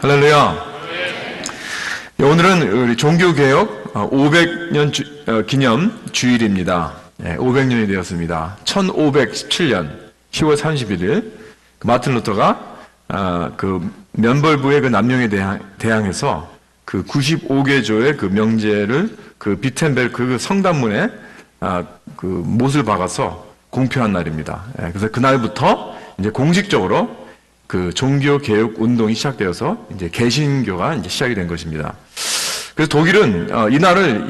할렐루야. 오늘은 우리 종교개혁 500년 기념 주일입니다. 500년이 되었습니다. 1517년 10월 31일 마틴 루터가 그 면벌부의 그 남용에 대항해서 그 95개조의 그 명제를 그 비텐베르크 그 성단문에 그 못을 박아서 공표한 날입니다. 그래서 그날부터 이제 공식적으로 그 종교 개혁 운동이 시작되어서 이제 개신교가 이제 시작이 된 것입니다. 그래서 독일은 이날을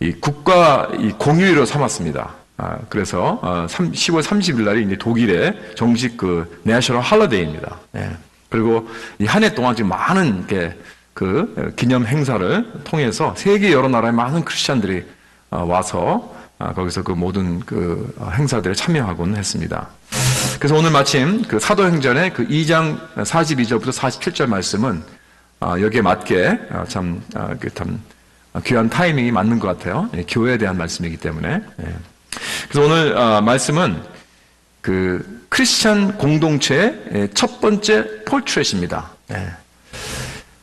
이 국가 공휴일로 삼았습니다. 그래서 10월 30일 날이 이제 독일의 정식 그 내셔널 할러데이입니다. 그리고 이 한 해 동안 지금 많은 그 기념 행사를 통해서 세계 여러 나라의 많은 크리스찬들이 와서 거기서 그 모든 그 행사들에 참여하곤 했습니다. 그래서 오늘 마침 그 사도행전의 그 2장 42절부터 47절 말씀은 여기에 맞게 참 귀한 타이밍이 맞는 것 같아요. 교회에 대한 말씀이기 때문에. 그래서 오늘 말씀은 그 크리스찬 공동체의 첫 번째 폴트렛입니다.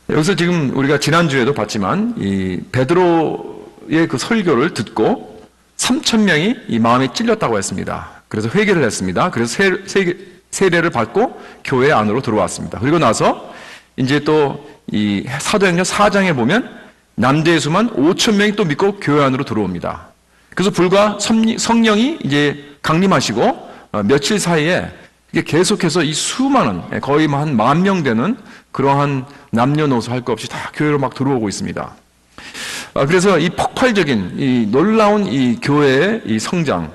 여기서 지금 우리가 지난주에도 봤지만 이 베드로의 그 설교를 듣고 3,000명이 이 마음에 찔렸다고 했습니다. 그래서 회개를 했습니다. 그래서 세례를 받고 교회 안으로 들어왔습니다. 그리고 나서 이제 또 이 사도행전 4장에 보면 남자의 수만 5,000명이 또 믿고 교회 안으로 들어옵니다. 그래서 불과 성령이 이제 강림하시고 며칠 사이에 이게 계속해서 이 수많은 거의 한 10,000명 되는 그러한 남녀노소 할 것 없이 다 교회로 막 들어오고 있습니다. 그래서 이 폭발적인 이 놀라운 이 교회의 이 성장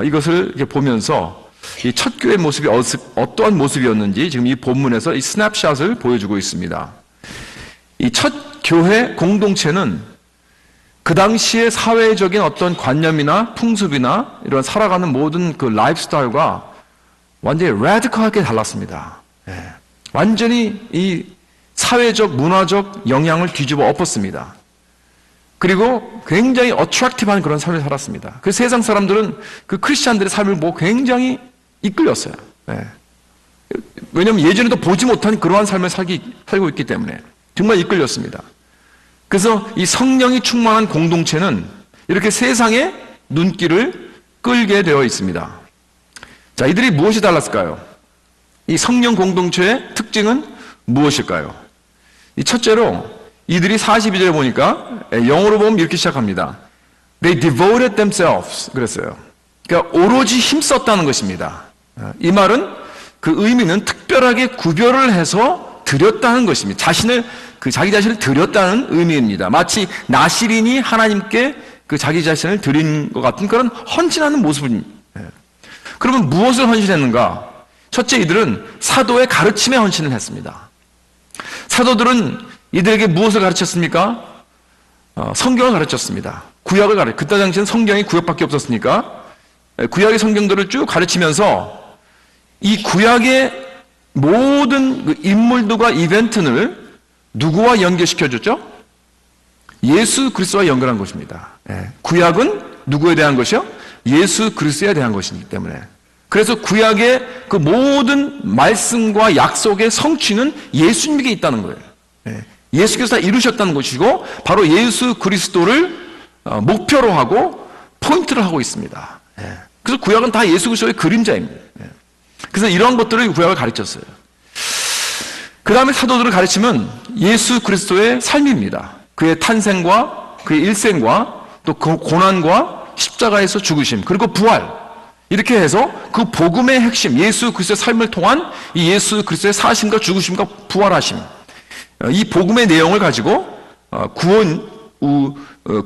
이것을 이렇게 보면서 이 첫 교회 모습이 어떠한 모습이었는지 지금 이 본문에서 이 스냅샷을 보여주고 있습니다. 이 첫 교회 공동체는 그 당시의 사회적인 어떤 관념이나 풍습이나 이런 살아가는 모든 그 라이프 스타일과 완전히 라디컬하게 달랐습니다. 완전히 이 사회적, 문화적 영향을 뒤집어 엎었습니다. 그리고 굉장히 어트랙티브한 그런 삶을 살았습니다. 그 세상 사람들은 그 크리스찬들의 삶을 보고 굉장히 이끌렸어요. 왜냐하면 예전에도 보지 못한 그러한 삶을 살고 있기 때문에 정말 이끌렸습니다. 그래서 이 성령이 충만한 공동체는 이렇게 세상의 눈길을 끌게 되어 있습니다. 자, 이들이 무엇이 달랐을까요? 이 성령 공동체의 특징은 무엇일까요? 이 첫째로 이들이 42절에 보니까 영어로 보면 이렇게 시작합니다. They devoted themselves 그랬어요. 그러니까 오로지 힘썼다는 것입니다. 이 말은 그 의미는 특별하게 구별을 해서 드렸다는 것입니다. 자기 자신을 드렸다는 의미입니다. 마치 나시린이 하나님께 그 자기 자신을 드린 것 같은 그런 헌신하는 모습입니다. 그러면 무엇을 헌신했는가? 첫째, 이들은 사도의 가르침에 헌신을 했습니다. 사도들은 이들에게 무엇을 가르쳤습니까? 성경을 가르쳤습니다. 구약을 그때 당시에는 성경이 구약밖에 없었으니까 구약의 성경들을 쭉 가르치면서 이 구약의 모든 그 인물들과 이벤트를 누구와 연결시켜줬죠? 예수 그리스도와 연결한 것입니다. 구약은 누구에 대한 것이요? 예수 그리스도에 대한 것이기 때문에. 그래서 구약의 그 모든 말씀과 약속의 성취는 예수님에게 있다는 거예요. 예수께서 다 이루셨다는 것이고 바로 예수 그리스도를 목표로 하고 포인트를 하고 있습니다. 그래서 구약은 다 예수 그리스도의 그림자입니다. 그래서 이러한 것들을 구약을 가르쳤어요. 그 다음에 사도들을 가르치면 예수 그리스도의 삶입니다. 그의 탄생과 그의 일생과 또 그 고난과 십자가에서 죽으심 그리고 부활 이렇게 해서 그 복음의 핵심 예수 그리스도의 삶을 통한 이 예수 그리스도의 사심과 죽으심과 부활하심 이 복음의 내용을 가지고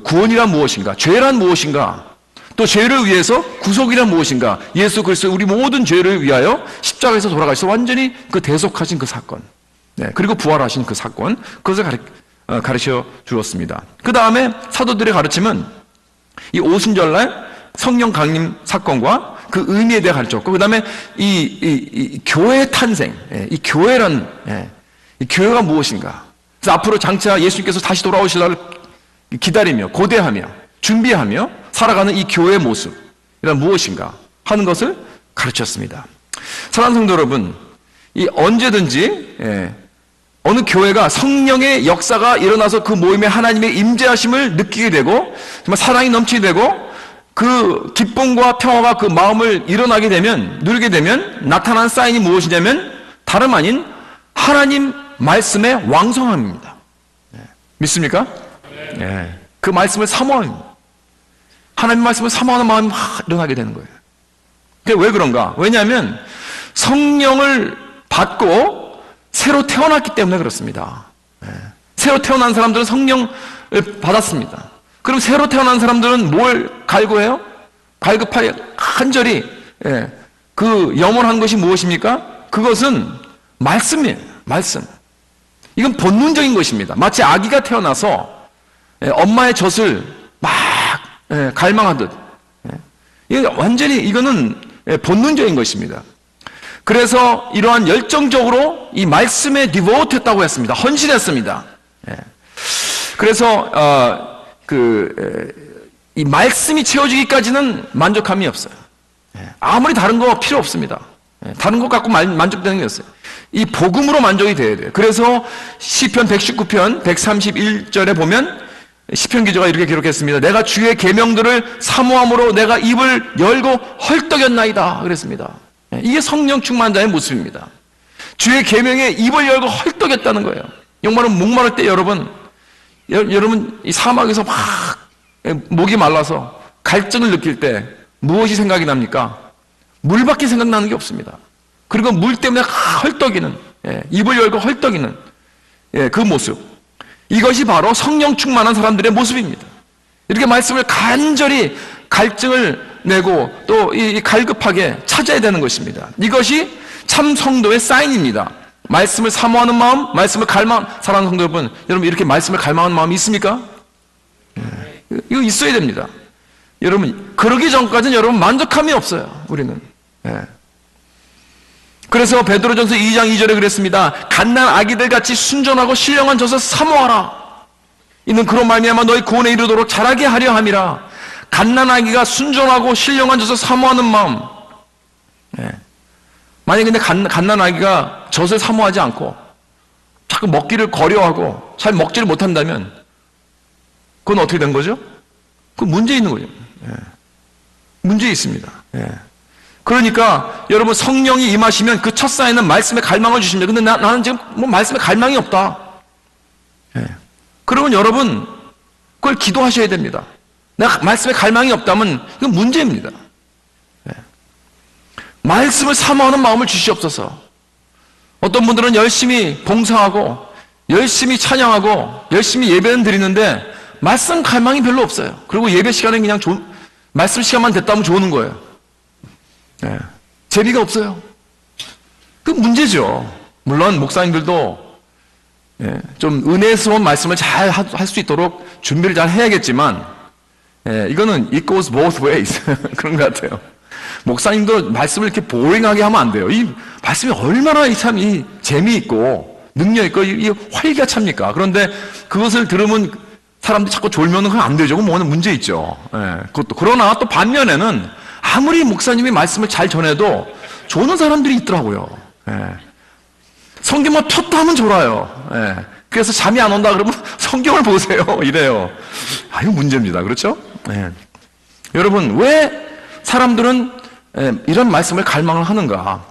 구원이란 무엇인가, 죄란 무엇인가, 또 죄를 위해서 구속이란 무엇인가, 예수 그리스도 우리 모든 죄를 위하여 십자가에서 돌아가셔서 완전히 그 대속하신 그 사건, 그리고 부활하신 그 사건, 그것을 가르쳐 주었습니다. 그 다음에 사도들의 가르침은 이 오순절날 성령 강림 사건과 그 의미에 대해 가르쳤고, 그 다음에 이 교회의 탄생, 이 교회란 이 교회가 무엇인가? 그래서 앞으로 장차 예수님께서 다시 돌아오실 날을 기다리며 고대하며 준비하며 살아가는 이 교회의 모습 이란 무엇인가 하는 것을 가르쳤습니다. 사랑하는 성도 여러분, 이 언제든지 어느 교회가 성령의 역사가 일어나서 그 모임에 하나님의 임재하심을 느끼게 되고 정말 사랑이 넘치게 되고 그 기쁨과 평화가 그 마음을 일어나게 되면 누리게 되면 나타난 사인이 무엇이냐면 다름 아닌 하나님 말씀의 왕성함입니다. 믿습니까? 네. 그 말씀을 사모합니다. 하나님 말씀을 사모하는 마음이 일어나게 되는 거예요. 그게 왜 그런가? 왜냐하면 성령을 받고 새로 태어났기 때문에 그렇습니다. 새로 태어난 사람들은 성령을 받았습니다. 그럼 새로 태어난 사람들은 뭘 갈구해요? 갈급하게 간절히 그 염원한 것이 무엇입니까? 그것은 말씀이에요. 말씀. 이건 본능적인 것입니다. 마치 아기가 태어나서 엄마의 젖을 막 갈망하듯 이거는 본능적인 것입니다. 그래서 이러한 열정적으로 이 말씀에 디보트했다고 했습니다. 헌신했습니다. 그래서 이 말씀이 채워지기까지는 만족함이 없어요. 아무리 다른 거 필요 없습니다. 다른 것 갖고 만족되는 게 없어요. 이 복음으로 만족이 돼야 돼요. 그래서 시편 119편 131절에 보면 시편 기자가 이렇게 기록했습니다. 내가 주의 계명들을 사모함으로 내가 입을 열고 헐떡였나이다 그랬습니다. 이게 성령 충만자의 모습입니다. 주의 계명에 입을 열고 헐떡였다는 거예요. 정말은 목마를 때 여러분 이 사막에서 막 목이 말라서 갈증을 느낄 때 무엇이 생각이 납니까? 물밖에 생각나는 게 없습니다. 그리고 물 때문에 헐떡이는 입을 열고 헐떡이는 그 모습, 이것이 바로 성령 충만한 사람들의 모습입니다. 이렇게 말씀을 간절히 갈증을 내고 또 이 갈급하게 찾아야 되는 것입니다. 이것이 참 성도의 사인입니다. 말씀을 사모하는 마음, 말씀을 갈망, 사랑하는 성도 여러분 이렇게 말씀을 갈망하는 마음이 있습니까? 이거 있어야 됩니다. 여러분 그러기 전까지는 여러분 만족함이 없어요. 우리는. 그래서 베드로전서 2장 2절에 그랬습니다. 갓난 아기들 같이 순전하고 신령한 젖을 사모하라. 이는 그런 말미암아 너희 구원에 이르도록 자라게 하려 함이라. 갓난 아기가 순전하고 신령한 젖을 사모하는 마음. 만약에 근데 갓난 아기가 젖을 사모하지 않고 자꾸 먹기를 거려하고 잘 먹지를 못한다면 그건 어떻게 된 거죠? 그건 문제 있는 거죠. 문제 있습니다. 그러니까 여러분 성령이 임하시면 그 첫 사인은 말씀에 갈망을 주십니다. 근데 나는 지금 뭐 말씀에 갈망이 없다. 그러면 여러분 그걸 기도하셔야 됩니다. 내가 말씀에 갈망이 없다면 이건 문제입니다. 말씀을 사모하는 마음을 주시옵소서. 어떤 분들은 열심히 봉사하고 열심히 찬양하고 열심히 예배는 드리는데 말씀 갈망이 별로 없어요. 그리고 예배 시간에 그냥 말씀 시간만 됐다면 좋은 거예요. 재미가 없어요. 그 문제죠. 물론 목사님들도 좀 은혜스러운 말씀을 잘 할 수 있도록 준비를 잘 해야겠지만 이거는 it goes both ways 그런 것 같아요. 목사님도 말씀을 이렇게 보링하게 하면 안 돼요. 이 말씀이 얼마나 참 재미있고 능력있고 이 활기차입니까? 그런데 그것을 들으면 사람들이 자꾸 졸면은 그건 안 되죠. 그건 문제 있죠. 그것도. 그러나 또 반면에는 아무리 목사님이 말씀을 잘 전해도 조는 사람들이 있더라고요. 성경만 폈다 하면 졸아요. 그래서 잠이 안 온다 그러면 성경을 보세요. 이래요. 이거 문제입니다. 그렇죠? 여러분, 왜 사람들은 이런 말씀을 갈망을 하는가?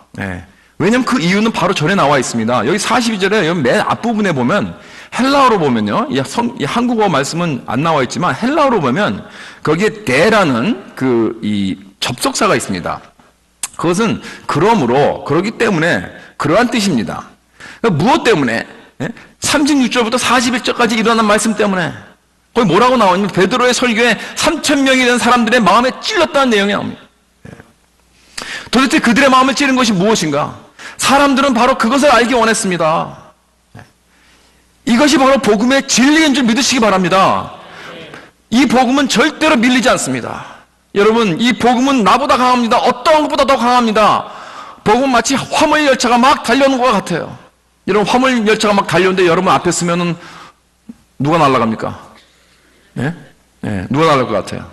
왜냐하면 그 이유는 바로 전에 나와 있습니다. 여기 42절에 맨 앞부분에 보면 헬라어로 보면요. 이 한국어 말씀은 안 나와 있지만 헬라어로 보면 거기에 대라는 이 접속사가 있습니다. 그것은 그러므로, 그러기 때문에 그러한 뜻입니다. 그러니까 무엇 때문에? 36절부터 41절까지 일어난 말씀 때문에. 거기 뭐라고 나오냐면 베드로의 설교에 3,000명이 된 사람들의 마음에 찔렀다는 내용이 나옵니다. 도대체 그들의 마음을 찌른 것이 무엇인가? 사람들은 바로 그것을 알기 원했습니다. 이것이 바로 복음의 진리인 줄 믿으시기 바랍니다. 이 복음은 절대로 밀리지 않습니다. 여러분, 이 복음은 나보다 강합니다. 어떠한 것보다 더 강합니다. 복음은 마치 화물 열차가 막 달려오는 것 같아요. 여러분, 화물 열차가 막 달려오는데 여러분 앞에 쓰면은 누가 날아갑니까? 누가 날아갈 것 같아요?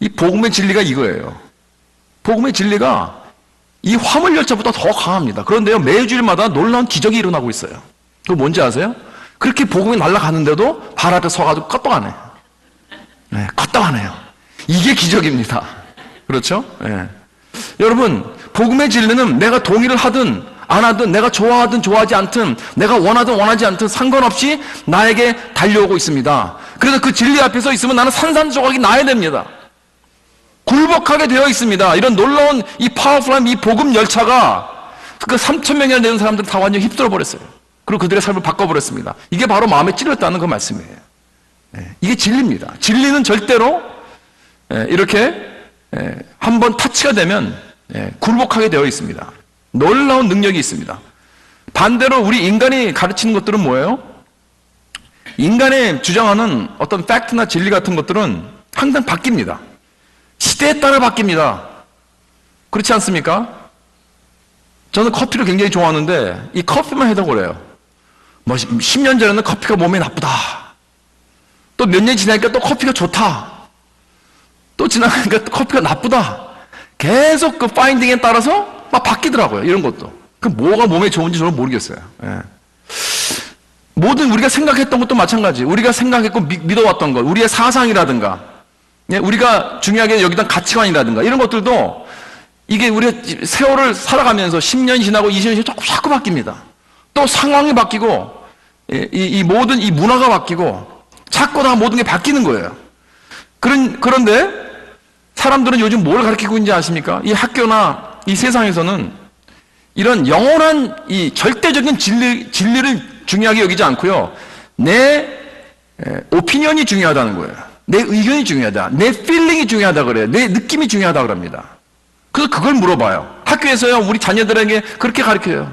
이 복음의 진리가 이거예요. 복음의 진리가 이 화물 열차보다 더 강합니다. 그런데요, 매주일마다 놀라운 기적이 일어나고 있어요. 그거 뭔지 아세요? 그렇게 복음이 날아가는데도 발 앞에 서가지고 껐떡 안 해요. 네, 껐떡 안 해요. 이게 기적입니다. 그렇죠? 네. 여러분, 복음의 진리는 내가 동의를 하든 안 하든, 내가 좋아하든 좋아하지 않든, 내가 원하든 원하지 않든 상관없이 나에게 달려오고 있습니다. 그래서 그 진리 앞에 서 있으면 나는 산산조각이 나야 됩니다. 굴복하게 되어 있습니다. 이런 놀라운 이 파워풀한 이 복음 열차가 그 3,000명이나 되는 사람들 다 완전히 휩쓸어 버렸어요. 그리고 그들의 삶을 바꿔버렸습니다. 이게 바로 마음에 찔렸다는 그 말씀이에요. 이게 진리입니다. 진리는 절대로 이렇게 한번 타치가 되면 굴복하게 되어 있습니다. 놀라운 능력이 있습니다. 반대로 우리 인간이 가르치는 것들은 뭐예요? 인간의 주장하는 어떤 팩트나 진리 같은 것들은 항상 바뀝니다. 시대에 따라 바뀝니다. 그렇지 않습니까? 저는 커피를 굉장히 좋아하는데 이 커피만 해도 그래요. 뭐 10년 전에는 커피가 몸에 나쁘다. 또 몇 년 지나니까 또 커피가 좋다. 또 지나가니까 또 커피가 나쁘다. 계속 그 파인딩에 따라서 막 바뀌더라고요. 이런 것도. 그 뭐가 몸에 좋은지 저는 모르겠어요. 예. 모든 우리가 생각했던 것도 마찬가지. 우리가 생각했고 믿어왔던 것, 우리의 사상이라든가, 우리가 중요하게 여기던 가치관이라든가 이런 것들도 이게 우리가 세월을 살아가면서 10년 지나고 20년 지나고 자꾸 바뀝니다. 또 상황이 바뀌고 이 모든 이 문화가 바뀌고 자꾸 다 모든 게 바뀌는 거예요. 그런데 사람들은 요즘 뭘 가르치고 있는지 아십니까? 이 학교나 이 세상에서는 이런 영원한 이 절대적인 진리를 중요하게 여기지 않고요. 내 오피니언이 중요하다는 거예요. 내 의견이 중요하다. 내 필링이 중요하다 그래요. 내 느낌이 중요하다 그럽니다. 그래서 그걸 물어봐요. 학교에서요, 우리 자녀들에게 그렇게 가르쳐요.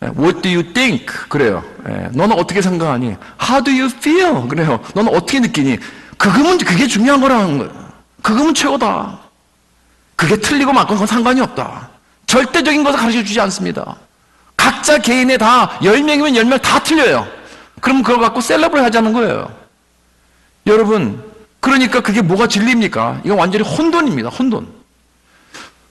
What do you think? 그래요. 너는 어떻게 생각하니? How do you feel? 그래요. 너는 어떻게 느끼니? 그게 중요한 거라는 거예요. 그거면 최고다. 그게 틀리고 맞고 그건 상관이 없다. 절대적인 것을 가르쳐 주지 않습니다. 각자 개인의 다 10명이면 10명 다 틀려요. 그럼 그걸 갖고 셀러브레이트 하자는 거예요. 여러분, 그러니까 그게 뭐가 진리입니까? 이건 완전히 혼돈입니다. 혼돈.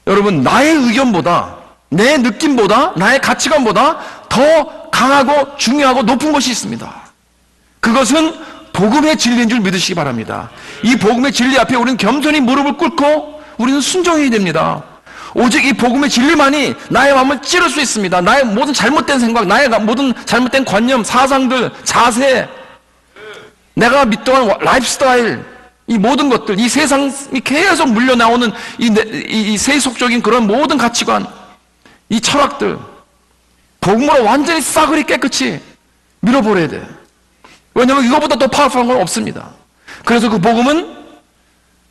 여러분, 나의 의견보다, 내 느낌보다, 나의 가치관보다 더 강하고 중요하고 높은 것이 있습니다. 그것은 복음의 진리인 줄 믿으시기 바랍니다. 이 복음의 진리 앞에 우리는 겸손히 무릎을 꿇고 우리는 순종해야 됩니다. 오직 이 복음의 진리만이 나의 마음을 찌를 수 있습니다. 나의 모든 잘못된 생각, 나의 모든 잘못된 관념, 사상들, 자세, 내가 믿던 라이프 스타일, 이 모든 것들, 이 세상이 계속 물려나오는 이 세속적인 그런 모든 가치관, 이 철학들, 복음으로 완전히 싸그리 깨끗이 밀어버려야 돼. 왜냐하면 이거보다 더 파워풀한 건 없습니다. 그래서 그 복음은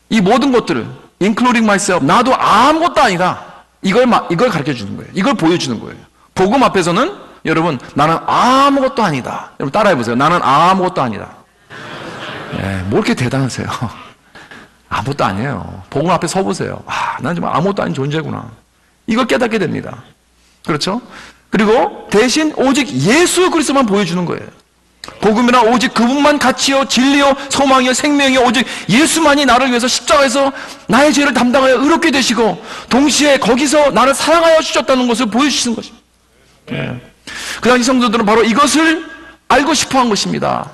이 모든 것들을 including myself, 나도 아무것도 아니다. 이걸 가르쳐 주는 거예요. 이걸 보여주는 거예요. 복음 앞에서는 여러분, 나는 아무것도 아니다. 여러분 따라해 보세요. 나는 아무것도 아니다. 뭐 이렇게 대단하세요? 아무것도 아니에요. 복음 앞에 서보세요. 난 정말 아무것도 아닌 존재구나. 이걸 깨닫게 됩니다. 그렇죠? 그리고 대신 오직 예수 그리스도만 보여주는 거예요. 복음이나 오직 그분만 가치요, 진리요, 소망이요, 생명이요, 오직 예수만이 나를 위해서 십자가에서 나의 죄를 담당하여 의롭게 되시고 동시에 거기서 나를 사랑하여 주셨다는 것을 보여주시는 것입니다. 그 당시 성도들은 바로 이것을 알고 싶어한 것입니다.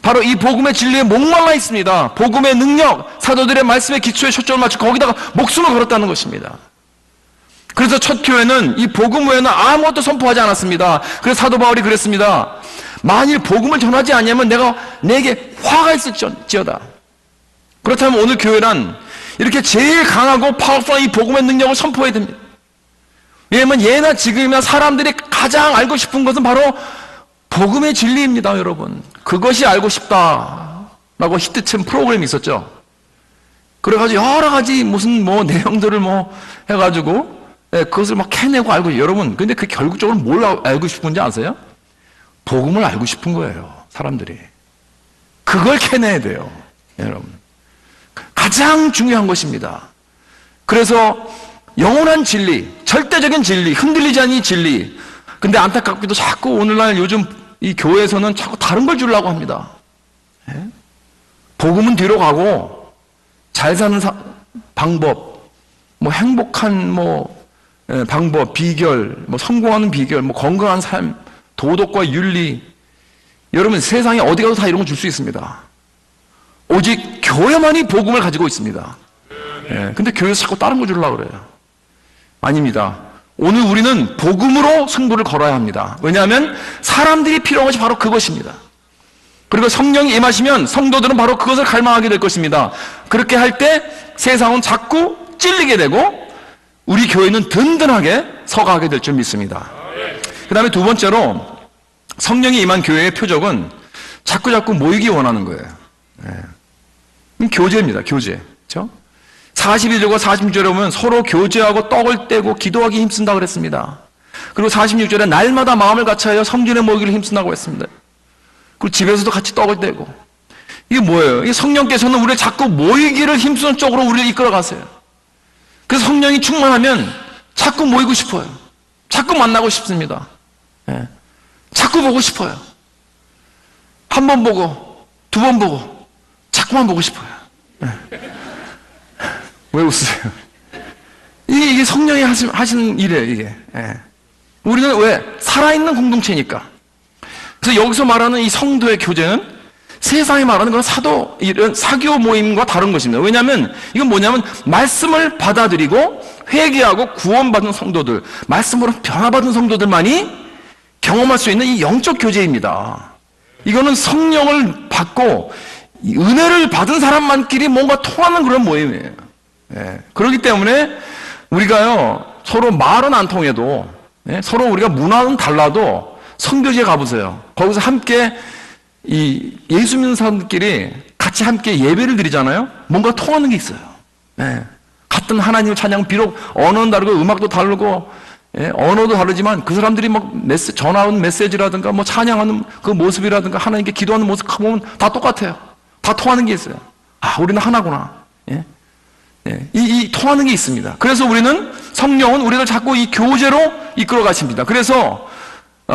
바로 이 복음의 진리에 목말라 있습니다. 복음의 능력, 사도들의 말씀의 기초에 초점을 맞추고 거기다가 목숨을 걸었다는 것입니다. 그래서 첫 교회는 이 복음 외에는 아무것도 선포하지 않았습니다. 그래서 사도 바울이 그랬습니다. 만일 복음을 전하지 않으면 내게 화가 있을지어다. 그렇다면 오늘 교회란 이렇게 제일 강하고 파워풀한 이 복음의 능력을 선포해야 됩니다. 왜냐하면 예나 지금이나 사람들이 가장 알고 싶은 것은 바로 복음의 진리입니다, 여러분. 그것이 알고 싶다라고 히트친 프로그램이 있었죠. 그래가지고 여러 가지 무슨 내용들을 해가지고 그것을 막 캐내고 알고, 여러분, 근데 그 결국적으로 뭘 알고 싶은지 아세요? 복음을 알고 싶은 거예요, 사람들이. 그걸 캐내야 돼요, 여러분. 가장 중요한 것입니다. 그래서 영원한 진리, 절대적인 진리, 흔들리지 않는 진리. 근데 안타깝게도 자꾸 오늘날 요즘 이 교회에서는 자꾸 다른 걸 주려고 합니다. 복음은 뒤로 가고 잘 사는 방법, 행복한 방법, 비결, 성공하는 비결, 건강한 삶, 도덕과 윤리, 여러분 세상에 어디 가도 다 이런 거 줄 수 있습니다. 오직 교회만이 복음을 가지고 있습니다. 예, 근데 교회에서 자꾸 다른 거 주려고 그래요. 아닙니다. 오늘 우리는 복음으로 승부를 걸어야 합니다. 왜냐하면 사람들이 필요한 것이 바로 그것입니다. 그리고 성령이 임하시면 성도들은 바로 그것을 갈망하게 될 것입니다. 그렇게 할 때 세상은 자꾸 찔리게 되고 우리 교회는 든든하게 서가게 될 줄 믿습니다. 그 다음에 두 번째로 성령이 임한 교회의 표적은 자꾸 모이기 원하는 거예요. 예. 교제입니다. 교제. 그렇죠? 42절과 46절에 보면 서로 교제하고 떡을 떼고 기도하기 힘쓴다 그랬습니다. 그리고 46절에 날마다 마음을 같이하여 성전에 모이기를 힘쓴다고 했습니다. 그리고 집에서도 같이 떡을 떼고. 이게 뭐예요? 이게 성령께서는 우리를 자꾸 모이기를 힘쓰는 쪽으로 우리를 이끌어 가세요. 그래서 성령이 충만하면 자꾸 모이고 싶어요. 자꾸 만나고 싶습니다. 예. 자꾸 보고 싶어요. 한 번 보고, 두 번 보고, 자꾸만 보고 싶어요. 예. 왜 웃으세요? 이게 성령이 하시는 일이에요, 이게. 예. 우리는 왜? 살아있는 공동체니까. 그래서 여기서 말하는 이 성도의 교제는 세상에 말하는 그런 이런 사교 모임과 다른 것입니다. 왜냐하면 이건 뭐냐면 말씀을 받아들이고 회개하고 구원받은 성도들, 말씀으로 변화받은 성도들만이 경험할 수 있는 이 영적 교제입니다. 이거는 성령을 받고 은혜를 받은 사람만끼리 뭔가 통하는 그런 모임이에요. 예. 그렇기 때문에 우리가요 서로 말은 안 통해도 서로 우리가 문화는 달라도 성교지에 가보세요. 거기서 함께 이 예수 믿는 사람들끼리 같이 함께 예배를 드리잖아요. 뭔가 통하는 게 있어요. 예. 같은 하나님을 찬양, 비록 언어는 다르고 음악도 다르고 언어도 다르지만 그 사람들이 막 전하는 메시지라든가 뭐 찬양하는 그 모습이라든가 하나님께 기도하는 모습 보면 다 똑같아요. 다 통하는 게 있어요. 아, 우리는 하나구나. 예. 이 통하는 게 있습니다. 그래서 우리는 성령은 우리를 자꾸 이 교제로 이끌어 가십니다. 그래서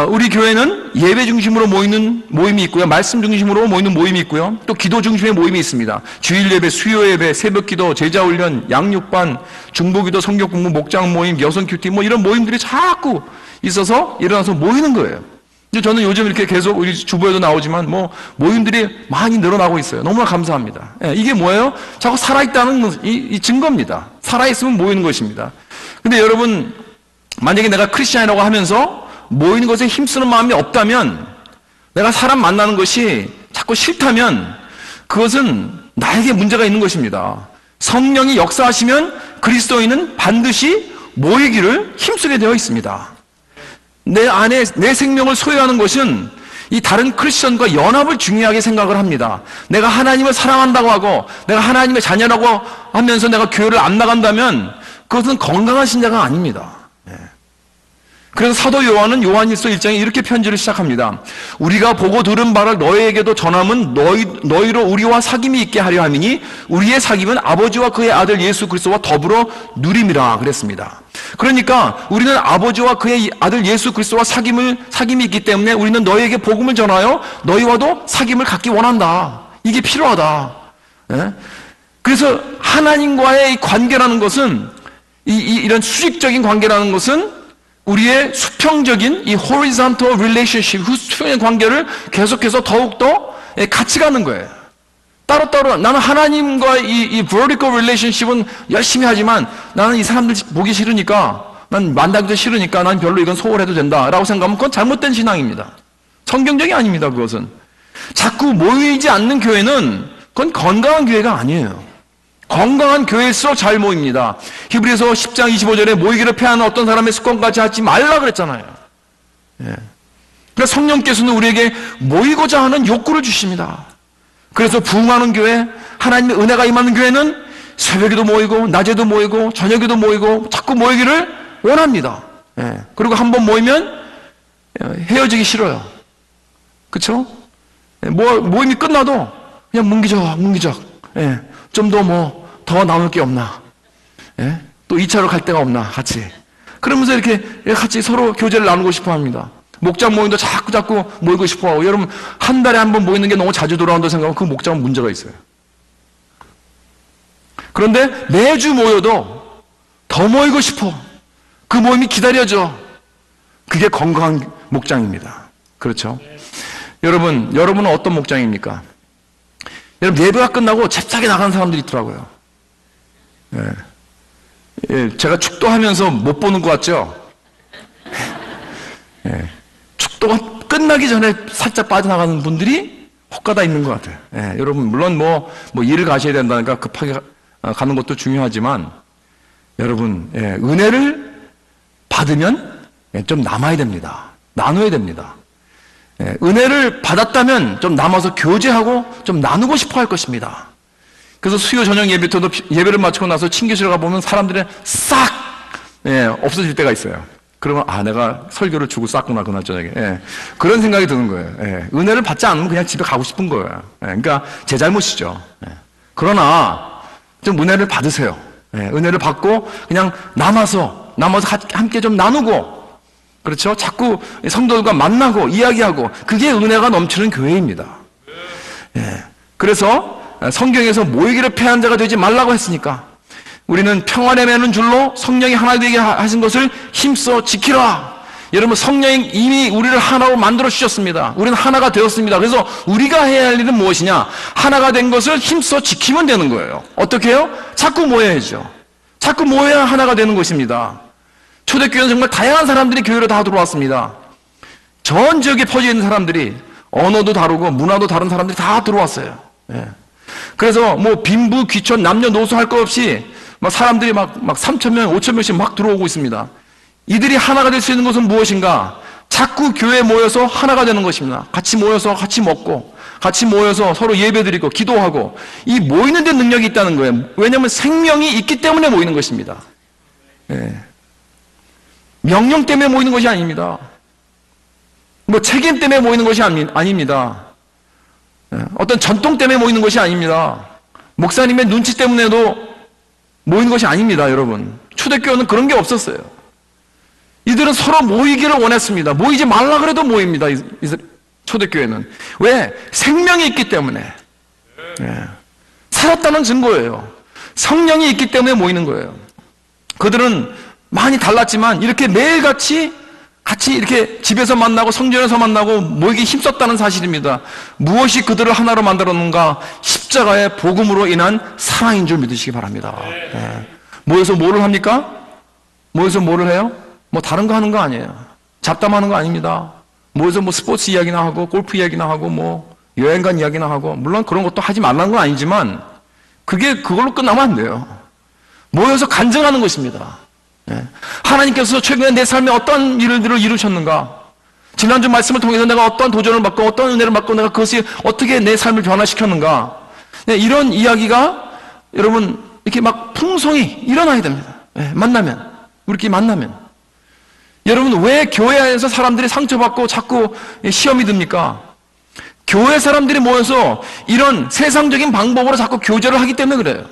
우리 교회는 예배 중심으로 모이는 모임이 있고요. 말씀 중심으로 모이는 모임이 있고요. 또 기도 중심의 모임이 있습니다. 주일 예배, 수요 예배, 새벽 기도, 제자 훈련, 양육반, 중보기도, 성경 공부, 목장 모임, 여성 큐티 뭐 이런 모임들이 자꾸 있어서 일어나서 모이는 거예요. 저는 요즘 이렇게 계속 우리 주보에도 나오지만 뭐 모임들이 많이 늘어나고 있어요. 너무나 감사합니다. 이게 뭐예요? 자꾸 살아있다는 이 증거입니다. 살아있으면 모이는 것입니다. 근데 여러분 만약에 내가 크리스찬이라고 하면서 모이는 것에 힘쓰는 마음이 없다면, 내가 사람 만나는 것이 자꾸 싫다면 그것은 나에게 문제가 있는 것입니다. 성령이 역사하시면 그리스도인은 반드시 모이기를 힘쓰게 되어 있습니다. 내 안에 내 생명을 소유하는 것은 이 다른 크리스천과 연합을 중요하게 생각을 합니다. 내가 하나님을 사랑한다고 하고 내가 하나님의 자녀라고 하면서 내가 교회를 안 나간다면 그것은 건강한 신자가 아닙니다. 그래서 사도 요한은 요한일서 1장에 이렇게 편지를 시작합니다. 우리가 보고 들은 바를 너희에게도 전함은 너희로 우리와 사귐이 있게 하려 함이니 우리의 사귐은 아버지와 그의 아들 예수 그리스도와 더불어 누림이라 그랬습니다. 그러니까 우리는 아버지와 그의 아들 예수 그리스도와 사귐이 있기 때문에 우리는 너희에게 복음을 전하여 너희와도 사귐을 갖기 원한다. 이게 필요하다. 그래서 하나님과의 이 관계라는 것은 이런 수직적인 관계라는 것은 우리의 수평적인 이 horizontal relationship, 수평의 관계를 계속해서 더욱더 같이 가는 거예요. 따로따로 나는 하나님과 이 vertical relationship은 열심히 하지만 나는 이 사람들 보기 싫으니까, 난 만나기도 싫으니까 난 별로 이건 소홀해도 된다라고 생각하면 그건 잘못된 신앙입니다. 성경적이 아닙니다. 그것은 자꾸 모이지 않는 교회는 그건 건강한 교회가 아니에요. 건강한 교회일수록 잘 모입니다. 히브리서 10장 25절에 모이기를 패하는 어떤 사람의 습관까지 하지 말라 그랬잖아요. 그래서 성령께서는 우리에게 모이고자 하는 욕구를 주십니다. 그래서 부흥하는 교회, 하나님의 은혜가 임하는 교회는 새벽에도 모이고 낮에도 모이고 저녁에도 모이고 자꾸 모이기를 원합니다. 그리고 한번 모이면 헤어지기 싫어요. 그렇죠? 모임이 끝나도 그냥 문기적 좀 더 나눌 게 없나? 또 2차로 갈 데가 없나? 같이. 그러면서 이렇게 같이 서로 교제를 나누고 싶어 합니다. 목장 모임도 자꾸 모이고 싶어 하고, 여러분, 한 달에 한 번 모이는 게 너무 자주 돌아온다고 생각하면 그 목장은 문제가 있어요. 그런데 매주 모여도 더 모이고 싶어. 그 모임이 기다려져. 그게 건강한 목장입니다. 그렇죠? 여러분은 어떤 목장입니까? 여러분, 예배가 끝나고 잽싸게 나가는 사람들이 있더라고요. 제가 축도하면서 못 보는 것 같죠? 축도가 끝나기 전에 살짝 빠져나가는 분들이 혹가다 있는 것 같아요. 여러분, 물론 일을 가셔야 된다니까 급하게 가는 것도 중요하지만, 여러분, 은혜를 받으면 좀 남아야 됩니다. 나눠야 됩니다. 은혜를 받았다면 좀 남아서 교제하고 좀 나누고 싶어 할 것입니다. 그래서 수요 저녁 예배 때도 예배를 마치고 나서 친교실에 가보면 사람들이 싹 없어질 때가 있어요. 그러면 내가 설교를 주고 쌌구나 그날 저녁에. 그런 생각이 드는 거예요. 은혜를 받지 않으면 그냥 집에 가고 싶은 거예요. 그러니까 제 잘못이죠. 그러나 좀 은혜를 받으세요. 은혜를 받고 그냥 남아서 함께 좀 나누고, 그렇죠? 자꾸 성도들과 만나고 이야기하고, 그게 은혜가 넘치는 교회입니다. 그래서 성경에서 모이기를 패한 자가 되지 말라고 했으니까 우리는 평안에 매는 줄로 성령이 하나 되게 하신 것을 힘써 지키라. 여러분, 성령이 이미 우리를 하나로 만들어 주셨습니다. 우리는 하나가 되었습니다. 그래서 우리가 해야 할 일은 무엇이냐? 하나가 된 것을 힘써 지키면 되는 거예요. 어떻게 해요? 자꾸 모여야죠. 자꾸 모여야 하나가 되는 것입니다. 초대교회는 정말 다양한 사람들이 교회로 다 들어왔습니다. 전 지역에 퍼져 있는 사람들이, 언어도 다르고 문화도 다른 사람들이 다 들어왔어요. 그래서 빈부 귀천 남녀노소 할 것 없이 사람들이 막 3,000명 5,000명씩 막 들어오고 있습니다. 이들이 하나가 될 수 있는 것은 무엇인가? 자꾸 교회에 모여서 하나가 되는 것입니다. 같이 모여서 같이 먹고, 같이 모여서 서로 예배드리고 기도하고, 이 모이는 데 능력이 있다는 거예요. 왜냐하면 생명이 있기 때문에 모이는 것입니다. 명령 때문에 모이는 것이 아닙니다. 책임 때문에 모이는 것이 아닙니다. 어떤 전통 때문에 모이는 것이 아닙니다. 목사님의 눈치 때문에도 모이는 것이 아닙니다, 여러분. 초대교회는 그런 게 없었어요. 이들은 서로 모이기를 원했습니다. 모이지 말라 그래도 모입니다, 초대교회는. 왜? 생명이 있기 때문에. 살았다는 증거예요. 성령이 있기 때문에 모이는 거예요. 그들은 많이 달랐지만 이렇게 매일같이 이렇게 집에서 만나고 성전에서 만나고 모이기 힘썼다는 사실입니다. 무엇이 그들을 하나로 만들었는가? 십자가의 복음으로 인한 사랑인 줄 믿으시기 바랍니다. 모여서 뭐를 합니까? 모여서 뭐를 해요? 다른 거 하는 거 아니에요. 잡담하는 거 아닙니다. 모여서 스포츠 이야기나 하고 골프 이야기나 하고 여행 간 이야기나 하고, 물론 그런 것도 하지 말라는 건 아니지만 그걸로 끝나면 안 돼요. 모여서 간증하는 것입니다. 하나님께서 최근에 내 삶에 어떤 일들을 이루셨는가? 지난주 말씀을 통해서 내가 어떤 도전을 받고 어떤 은혜를 받고 내가 그것이 어떻게 내 삶을 변화시켰는가? 이런 이야기가 여러분 이렇게 막 풍성히 일어나야 됩니다. 우리끼리 만나면. 여러분, 왜 교회 안에서 사람들이 상처받고 자꾸 시험이 듭니까? 교회 사람들이 모여서 이런 세상적인 방법으로 자꾸 교제를 하기 때문에 그래요.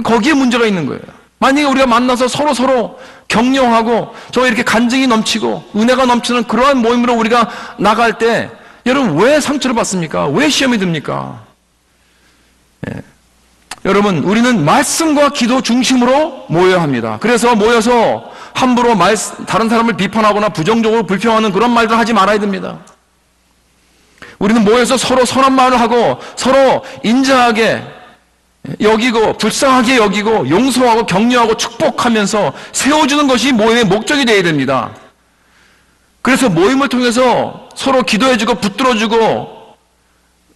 거기에 문제가 있는 거예요. 만약에 우리가 만나서 서로 격려하고 이렇게 간증이 넘치고 은혜가 넘치는 그러한 모임으로 우리가 나갈 때, 여러분, 왜 상처를 받습니까? 왜 시험이 듭니까? 여러분, 우리는 말씀과 기도 중심으로 모여야 합니다. 그래서 모여서 함부로 다른 사람을 비판하거나 부정적으로 불평하는 그런 말들 하지 말아야 됩니다. 우리는 모여서 서로 선한 말을 하고 서로 인자하게 여기고 불쌍하게 여기고 용서하고 격려하고 축복하면서 세워주는 것이 모임의 목적이 되어야 됩니다. 그래서 모임을 통해서 서로 기도해주고 붙들어주고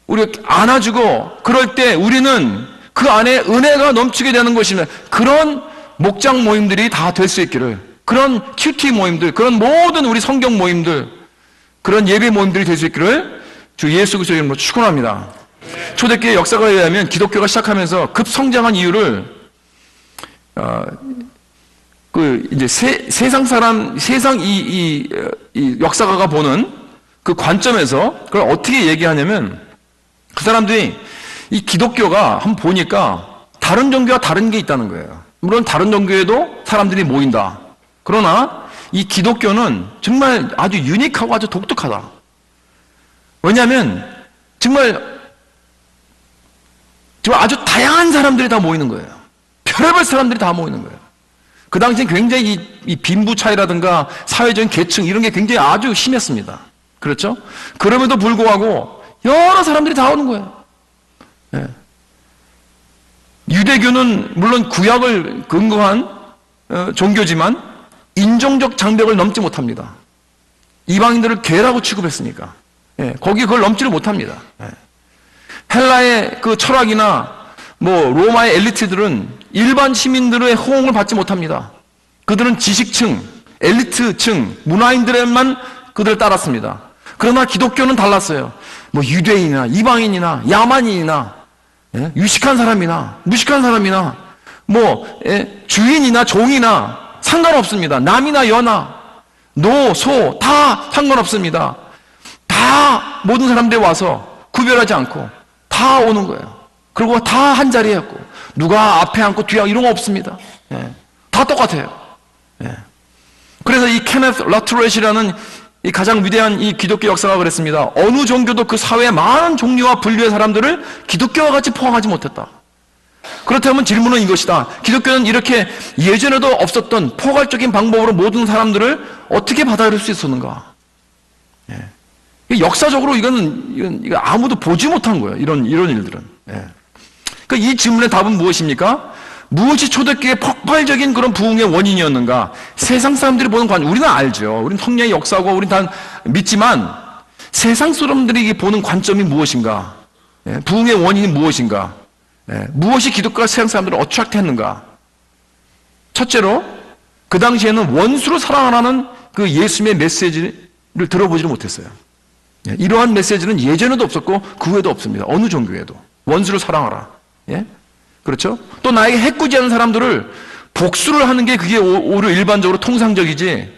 우리 안아주고, 그럴 때 우리는 그 안에 은혜가 넘치게 되는 것입니다. 그런 목장 모임들이 다 될 수 있기를, 그런 큐티 모임들, 그런 모든 우리 성경 모임들, 그런 예배 모임들이 될 수 있기를 주 예수 그리스도의 이름으로 축원합니다. 초대교회 역사가 의하면 기독교가 시작하면서 급성장한 이유를 이제 세상 이 역사가가 보는 그 관점에서 그걸 어떻게 얘기하냐면, 그 사람들이 이 기독교가 한번 보니까 다른 종교와 다른 게 있다는 거예요. 물론 다른 종교에도 사람들이 모인다. 그러나 이 기독교는 정말 아주 유니크하고 아주 독특하다. 왜냐하면 정말 아주 다양한 사람들이 다 모이는 거예요. 별의별 사람들이 다 모이는 거예요. 그 당시엔 굉장히 이 빈부 차이라든가 사회적인 계층 이런 게 굉장히 아주 심했습니다. 그렇죠? 그럼에도 불구하고 여러 사람들이 다 오는 거예요. 예. 유대교는 물론 구약을 근거한 종교지만 인종적 장벽을 넘지 못합니다. 이방인들을 괴라고 취급했으니까. 예. 거기 그걸 넘지를 못합니다. 예. 헬라의 그 철학이나 로마의 엘리트들은 일반 시민들의 호응을 받지 못합니다. 그들은 지식층, 엘리트층, 문화인들에만 그들을 따랐습니다. 그러나 기독교는 달랐어요. 유대인이나 이방인이나 야만인이나 유식한 사람이나 무식한 사람이나 주인이나 종이나 상관없습니다. 남이나 여나 노, 소 다 상관없습니다. 다 모든 사람들이 와서 구별하지 않고 다 오는 거예요. 그리고 다 한 자리에 있고 누가 앞에 앉고 뒤에 앉고 이런 거 없습니다. 다 똑같아요. 그래서 이 케네스 라트렛이라는 이 가장 위대한 이 기독교 역사가 그랬습니다. 어느 종교도 그 사회의 많은 종류와 분류의 사람들을 기독교와 같이 포함하지 못했다. 그렇다면 질문은 이것이다. 기독교는 이렇게 예전에도 없었던 포괄적인 방법으로 모든 사람들을 어떻게 받아들일 수 있었는가? 역사적으로 이건 아무도 보지 못한 거예요. 이런 일들은. 그러니까 이 질문의 답은 무엇입니까? 무엇이 초대교회의 폭발적인 그런 부흥의 원인이었는가? 세상 사람들이 보는 관점, 우리는 알죠. 우리는 성령의 역사고 우리는 다 믿지만 세상 사람들이 보는 관점이 무엇인가? 부흥의 원인이 무엇인가? 무엇이 기독교가 세상 사람들을 어트랙트했는가? 첫째로 그 당시에는 원수로 사랑하라는 그 예수님의 메시지를 들어보지를 못했어요. 이러한 메시지는 예전에도 없었고 그 후에도 없습니다. 어느 종교에도 원수를 사랑하라. 그렇죠? 또 나에게 해코지하는 사람들을 복수를 하는 게 그게 오히려 일반적으로 통상적이지.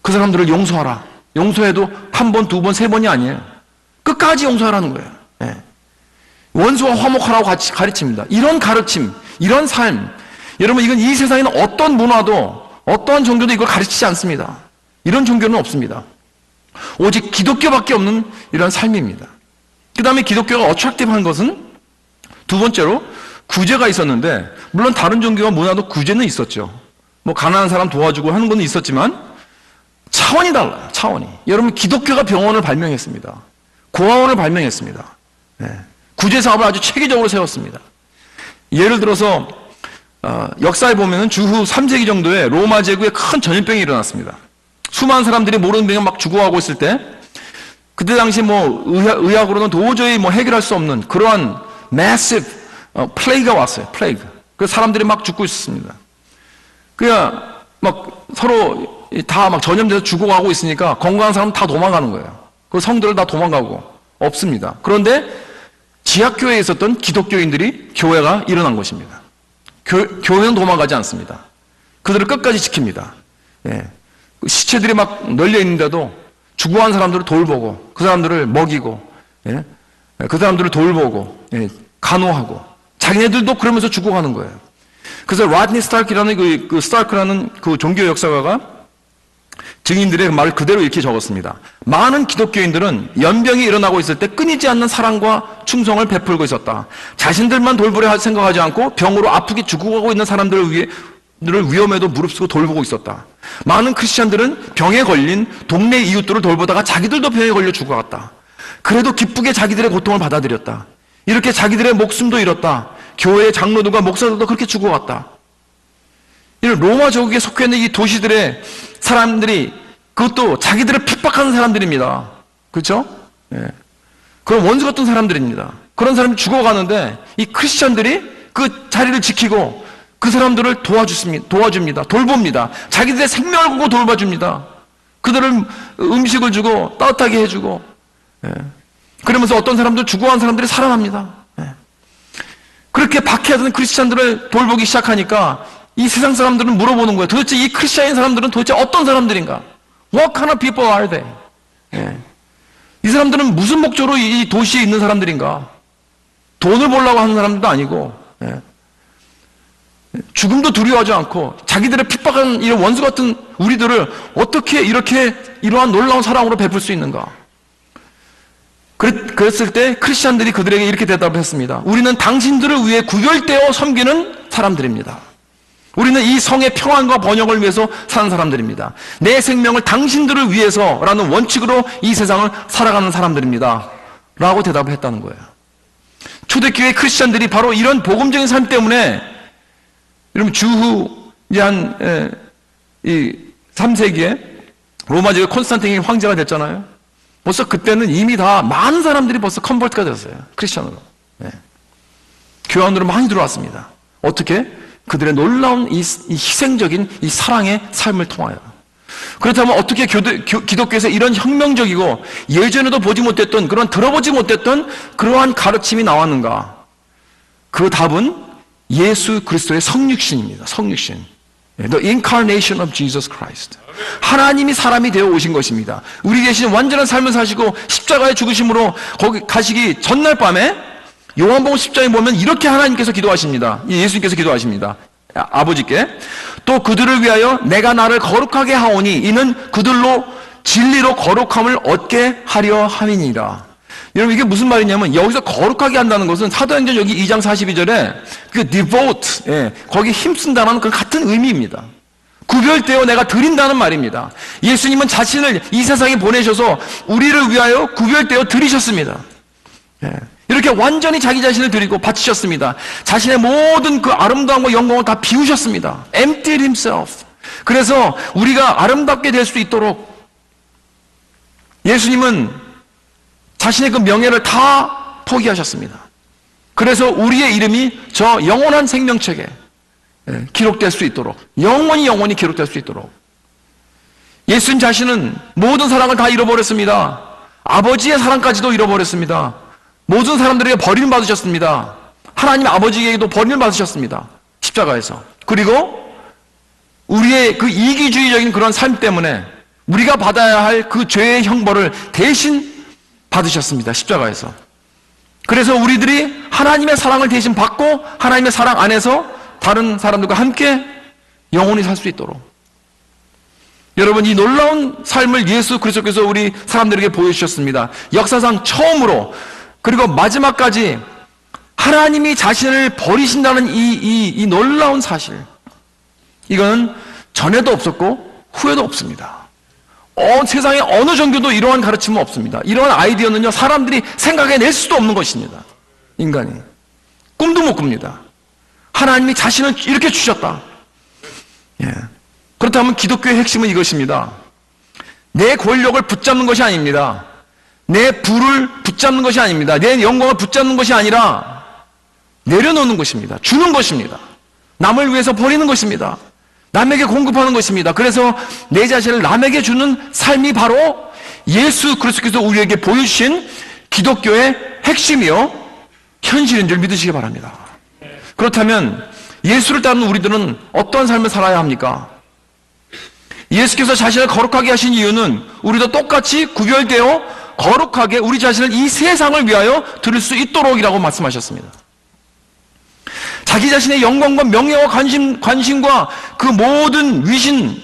그 사람들을 용서하라. 용서해도 한 번, 두 번, 세 번이 아니에요. 끝까지 용서하라는 거예요. 원수와 화목하라고 같이 가르칩니다. 이런 가르침, 이런 삶. 여러분, 이건 이 세상에는 어떤 문화도, 어떠한 종교도 이걸 가르치지 않습니다. 이런 종교는 없습니다. 오직 기독교밖에 없는 이런 삶입니다. 그 다음에 기독교가 어트랙티브한 것은 두 번째로 구제가 있었는데, 물론 다른 종교와 문화도 구제는 있었죠. 가난한 사람 도와주고 하는 건 있었지만 차원이 달라요. 차원이. 여러분, 기독교가 병원을 발명했습니다. 고아원을 발명했습니다. 구제 사업을 아주 체계적으로 세웠습니다. 예를 들어서 역사에 보면 주후 3세기 정도에 로마 제국에 큰 전염병이 일어났습니다. 수많은 사람들이 모르는 병에 막 죽어가고 있을 때, 그때 당시 의학으로는 도저히 해결할 수 없는 그러한 massive 플레이가 왔어요. 플레이그. 그래서 사람들이 막 죽고 있었습니다. 서로 다 전염돼서 죽어가고 있으니까 건강한 사람은 다 도망가는 거예요. 그 성들을 다 도망가고 없습니다. 그런데 지하교회에 있었던 기독교인들이 교회가 일어난 것입니다. 교회는 도망가지 않습니다. 그들을 끝까지 지킵니다. 시체들이 막 널려 있는데도 죽어간 사람들을 돌보고 그 사람들을 먹이고 그 사람들을 돌보고 간호하고 자기네들도 그러면서 죽어가는 거예요. 그래서 라드니 스타크라는 스타크라는 그 종교 역사가가 증인들의 말을 그대로 이렇게 적었습니다. 많은 기독교인들은 연병이 일어나고 있을 때 끊이지 않는 사랑과 충성을 베풀고 있었다. 자신들만 돌보려 생각하지 않고 병으로 아프게 죽어가고 있는 사람들을 위험에도 무릅쓰고 돌보고 있었다. 많은 크리스천들은 병에 걸린 동네 이웃들을 돌보다가 자기들도 병에 걸려 죽어갔다. 그래도 기쁘게 자기들의 고통을 받아들였다. 이렇게 자기들의 목숨도 잃었다. 교회의 장로들과 목사들도 그렇게 죽어갔다. 이런 로마 제국에 속해 있는 이 도시들의 사람들이 그것도 자기들을 핍박하는 사람들입니다. 그렇죠? 그런 원수 같은 사람들입니다. 그런 사람이 죽어가는데 이 크리스천들이 그 자리를 지키고 그 사람들을 도와줍니다. 돌봅니다. 자기들의 생명을 걸고 돌봐줍니다. 그들을 음식을 주고 따뜻하게 해주고 그러면서 어떤 사람들 죽어간 사람들이 살아납니다. 그렇게 박해하던 크리스천들을 돌보기 시작하니까 이 세상 사람들은 물어보는 거예요. 도대체 이 크리스천인 사람들은 도대체 어떤 사람들인가? What kind of people are they? 이 사람들은 무슨 목적으로 이 도시에 있는 사람들인가? 돈을 벌려고 하는 사람들도 아니고 죽음도 두려워하지 않고 자기들의 핍박한 이런 원수 같은 우리들을 어떻게 이러한 놀라운 사랑으로 베풀 수 있는가? 그랬을 때 크리스천들이 그들에게 이렇게 대답을 했습니다. 우리는 당신들을 위해 구별되어 섬기는 사람들입니다. 우리는 이 성의 평안과 번영을 위해서 사는 사람들입니다. 내 생명을 당신들을 위해서라는 원칙으로 이 세상을 살아가는 사람들입니다. 라고 대답을 했다는 거예요. 초대교회 크리스천들이 바로 이런 복음적인 삶 때문에, 여러분, 주후 이제 한 3세기에 로마 제국 콘스탄틴이 황제가 됐잖아요. 벌써 그때는 이미 다 많은 사람들이 벌써 컨버트가 됐어요. 크리스천으로. 네. 교환으로 많이 들어왔습니다. 어떻게? 그들의 놀라운 이 희생적인 이 사랑의 삶을 통하여. 그렇다면 어떻게 기독교에서 이런 혁명적이고 예전에도 보지 못했던, 그런 들어보지 못했던 그러한 가르침이 나왔는가? 그 답은 예수 그리스도의 성육신입니다. 성육신. The incarnation of Jesus Christ. 하나님이 사람이 되어 오신 것입니다. 우리 대신 완전한 삶을 사시고 십자가의 죽으심으로 거기 가시기 전날 밤에 요한복음 10장에 보면 이렇게 하나님께서 기도하십니다. 예수님께서 기도하십니다. 아버지께 또 그들을 위하여 내가 나를 거룩하게 하오니 이는 그들로 진리로 거룩함을 얻게 하려 함이니라. 여러분, 이게 무슨 말이냐면, 여기서 거룩하게 한다는 것은 사도행전 여기 2장 42절에 그 devote, 거기 힘쓴다는 그 같은 의미입니다. 구별되어 내가 드린다는 말입니다. 예수님은 자신을 이 세상에 보내셔서 우리를 위하여 구별되어 드리셨습니다. 이렇게 완전히 자기 자신을 드리고 바치셨습니다. 자신의 모든 그 아름다움과 영광을 다 비우셨습니다. Emptied himself. 그래서 우리가 아름답게 될 수 있도록 예수님은 자신의 그 명예를 다 포기하셨습니다. 그래서 우리의 이름이 저 영원한 생명책에 기록될 수 있도록, 영원히 기록될 수 있도록. 예수님 자신은 모든 사랑을 다 잃어버렸습니다. 아버지의 사랑까지도 잃어버렸습니다. 모든 사람들에게 버림을 받으셨습니다. 하나님 아버지에게도 버림을 받으셨습니다. 십자가에서. 그리고 우리의 그 이기주의적인 그런 삶 때문에 우리가 받아야 할 그 죄의 형벌을 대신 받으셨습니다. 십자가에서. 그래서 우리들이 하나님의 사랑을 대신 받고 하나님의 사랑 안에서 다른 사람들과 함께 영원히 살 수 있도록. 여러분, 이 놀라운 삶을 예수 그리스도께서 우리 사람들에게 보여주셨습니다. 역사상 처음으로, 그리고 마지막까지 하나님이 자신을 버리신다는 이 놀라운 사실, 이건 전에도 없었고 후에도 없습니다. 세상에 어느 종교도 이러한 가르침은 없습니다. 이러한 아이디어는요, 사람들이 생각해낼 수도 없는 것입니다. 인간이 꿈도 못 꿉니다. 하나님이 자신을 이렇게 주셨다. 그렇다면 기독교의 핵심은 이것입니다. 내 권력을 붙잡는 것이 아닙니다. 내 부를 붙잡는 것이 아닙니다. 내 영광을 붙잡는 것이 아니라 내려놓는 것입니다. 주는 것입니다. 남을 위해서 버리는 것입니다. 남에게 공급하는 것입니다. 그래서 내 자신을 남에게 주는 삶이 바로 예수 그리스도께서 우리에게 보여주신 기독교의 핵심이요 현실인 줄 믿으시기 바랍니다. 그렇다면 예수를 따르는 우리들은 어떠한 삶을 살아야 합니까? 예수께서 자신을 거룩하게 하신 이유는 우리도 똑같이 구별되어 거룩하게 우리 자신을 이 세상을 위하여 드릴 수 있도록이라고 말씀하셨습니다. 자기 자신의 영광과 명예와 관심과 그 모든 위신,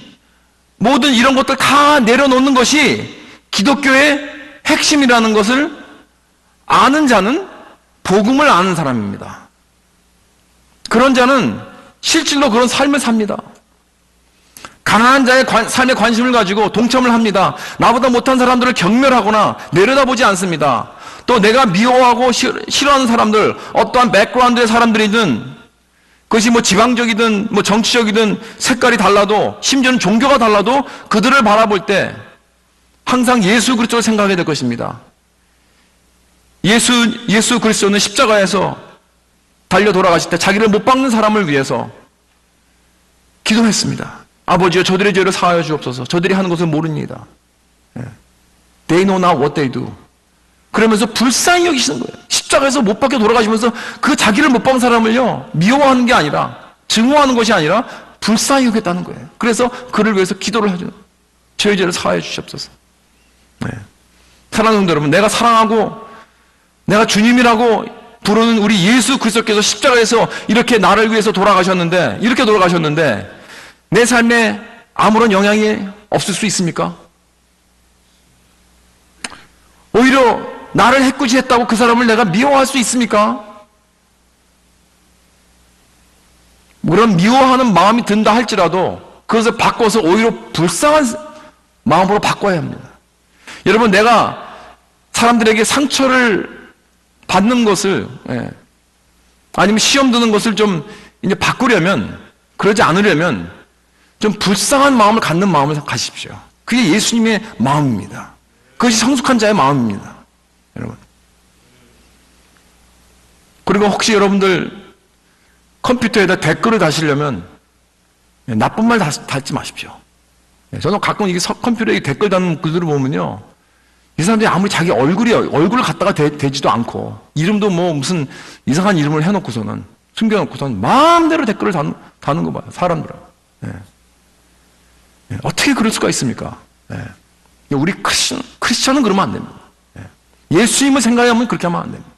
모든 이런 것들 다 내려놓는 것이 기독교의 핵심이라는 것을 아는 자는 복음을 아는 사람입니다. 그런 자는 실질로 그런 삶을 삽니다. 가난한 자의 삶에 관심을 가지고 동참을 합니다. 나보다 못한 사람들을 경멸하거나 내려다보지 않습니다. 또 내가 미워하고 싫어하는 사람들, 어떠한 백그라운드의 사람들이든, 그것이 뭐 지방적이든 뭐 정치적이든 색깔이 달라도, 심지어는 종교가 달라도 그들을 바라볼 때 항상 예수 그리스도를 생각하게 될 것입니다. 예수 그리스도는 십자가에서 달려 돌아가실 때 자기를 못 박는 사람을 위해서 기도했습니다. 아버지여, 저들의 죄를 사하여 주옵소서. 저들이 하는 것을 모릅니다. They know not what they do. 그러면서 불쌍히 여기시는 거예요. 십자가에서 못 박혀 돌아가시면서 그 자기를 못 박은 사람을요, 미워하는 게 아니라, 증오하는 것이 아니라 불쌍히 여겼다는 거예요. 그래서 그를 위해서 기도를 하죠. 저의 죄를 사하여 주시옵소서. 사랑하는 여러분, 내가 사랑하고 내가 주님이라고 부르는 우리 예수 그리스도께서 십자가에서 이렇게 나를 위해서 돌아가셨는데, 이렇게 돌아가셨는데 내 삶에 아무런 영향이 없을 수 있습니까? 오히려 나를 해꾸지했다고 그 사람을 내가 미워할 수 있습니까? 그런 미워하는 마음이 든다 할지라도 그것을 바꿔서 오히려 불쌍한 마음으로 바꿔야 합니다. 여러분, 내가 사람들에게 상처를 받는 것을, 아니면 시험 드는 것을 좀 이제 바꾸려면, 그러지 않으려면 좀 불쌍한 마음을 갖는 마음을 가십시오. 그게 예수님의 마음입니다. 그것이 성숙한 자의 마음입니다. 여러분. 그리고 혹시 여러분들 컴퓨터에다 댓글을 다시려면 나쁜 말 달지 마십시오. 저는 가끔 이게 컴퓨터에 댓글 다는 글들을 보면요, 이 사람들이 아무리 자기 얼굴을 갖다가 대지도 않고 이름도 뭐 무슨 이상한 이름을 해놓고서는 숨겨놓고서는 마음대로 댓글을 다는 거 봐요. 사람들은. 어떻게 그럴 수가 있습니까? 우리 크리스천은 그러면 안 됩니다. 예수님을 생각하면 그렇게 하면 안 됩니다.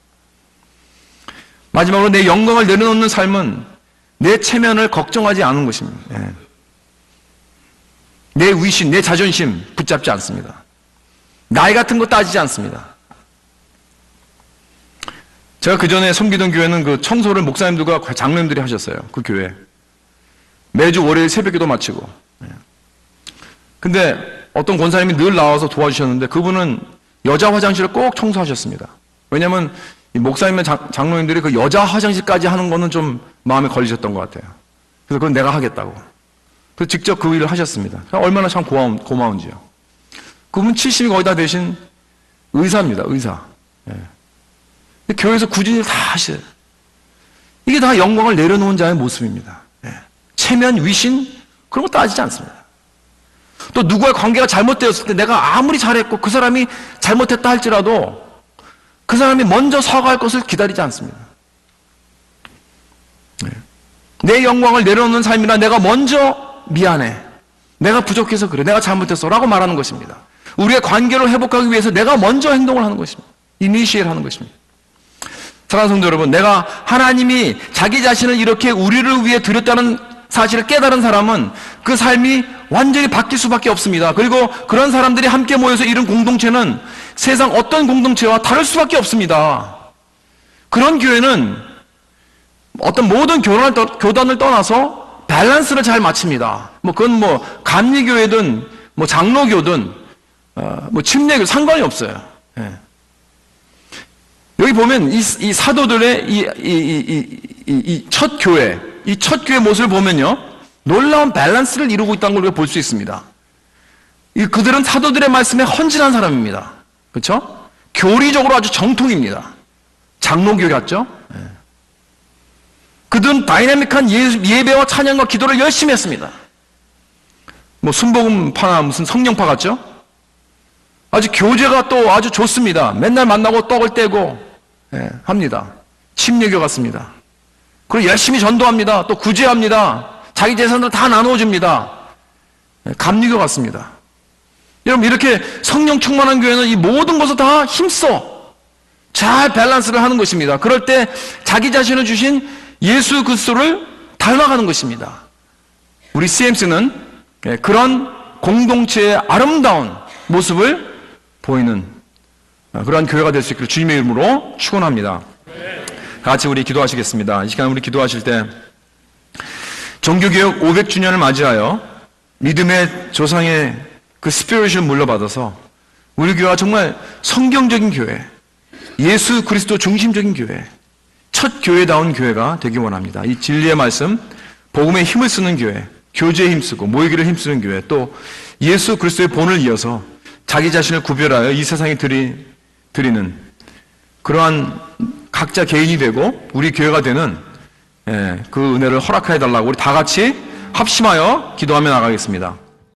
마지막으로 내 영광을 내려놓는 삶은 내 체면을 걱정하지 않은 것입니다. 내 위신, 내 자존심 붙잡지 않습니다. 나이 같은 거 따지지 않습니다. 제가 그 전에 섬기던 교회는 그 청소를 목사님들과 장로님들이 하셨어요. 그 교회. 매주 월요일 새벽기도 마치고. 근데 어떤 권사님이 늘 나와서 도와주셨는데 그분은 여자 화장실을 꼭 청소하셨습니다. 왜냐하면 이 목사님과 장로님들이 그 여자 화장실까지 하는 거는 좀 마음에 걸리셨던 것 같아요. 그래서 그건 내가 하겠다고. 그래서 직접 그 일을 하셨습니다. 얼마나 참 고마운지요. 그분 70이 거의 다 되신 의사입니다. 의사. 교회에서 굳은 일 다 하셔요. 이게 다 영광을 내려놓은 자의 모습입니다. 체면, 위신 그런 거 따지지 않습니다. 또 누구와의 관계가 잘못되었을 때 내가 아무리 잘했고 그 사람이 잘못했다 할지라도 그 사람이 먼저 사과할 것을 기다리지 않습니다. 내 영광을 내려놓는 삶이라 내가 먼저 미안해. 내가 부족해서 그래. 내가 잘못했어. 라고 말하는 것입니다. 우리의 관계를 회복하기 위해서 내가 먼저 행동을 하는 것입니다. 이니시에를 하는 것입니다. 사랑하는 성도 여러분, 내가 하나님이 자기 자신을 이렇게 우리를 위해 드렸다는 사실을 깨달은 사람은 그 삶이 완전히 바뀔 수밖에 없습니다. 그리고 그런 사람들이 함께 모여서 이룬 공동체는 세상 어떤 공동체와 다를 수밖에 없습니다. 그런 교회는 어떤 모든 교단을 떠나서 밸런스를 잘 맞춥니다. 그건 감리교회든 장로교든 침례교 상관이 없어요. 여기 보면 이 사도들의 이 첫 교회, 이 첫 교회 모습을 보면요, 놀라운 밸런스를 이루고 있다는 걸 우리가 볼 수 있습니다. 그들은 사도들의 말씀에 헌신한 사람입니다. 그렇죠? 교리적으로 아주 정통입니다. 장로교 같죠? 그들은 다이내믹한 예배와 찬양과 기도를 열심히 했습니다. 순복음파나 무슨 성령파 같죠? 아주 교제가 또 아주 좋습니다. 맨날 만나고 떡을 떼고 합니다. 침례교 같습니다. 그리고 열심히 전도합니다. 또 구제합니다. 자기 재산을 다 나누어줍니다. 감리교 같습니다. 여러분, 이렇게 성령 충만한 교회는 이 모든 것을 다 힘써 잘 밸런스를 하는 것입니다. 그럴 때 자기 자신을 주신 예수 그리스도를 닮아가는 것입니다. 우리 CMC는 그런 공동체의 아름다운 모습을 보이는 그러한 교회가 될 수 있기를 주님의 이름으로 축원합니다. 같이 우리 기도하시겠습니다. 이 시간 우리 기도하실 때 종교개혁 500주년을 맞이하여 믿음의 조상의 그 스피릿을 물려받아서 우리 교회가 정말 성경적인 교회, 예수 그리스도 중심적인 교회, 첫 교회다운 교회가 되기 원합니다. 이 진리의 말씀, 복음에 힘을 쓰는 교회, 교제에 힘쓰고 모이기를 힘쓰는 교회, 또 예수 그리스도의 본을 이어서 자기 자신을 구별하여 이 세상에 드리는 그러한 각자 개인이 되고 우리 교회가 되는 그 은혜를 허락해 달라고 우리 다 같이 합심하여 기도하며 나가겠습니다.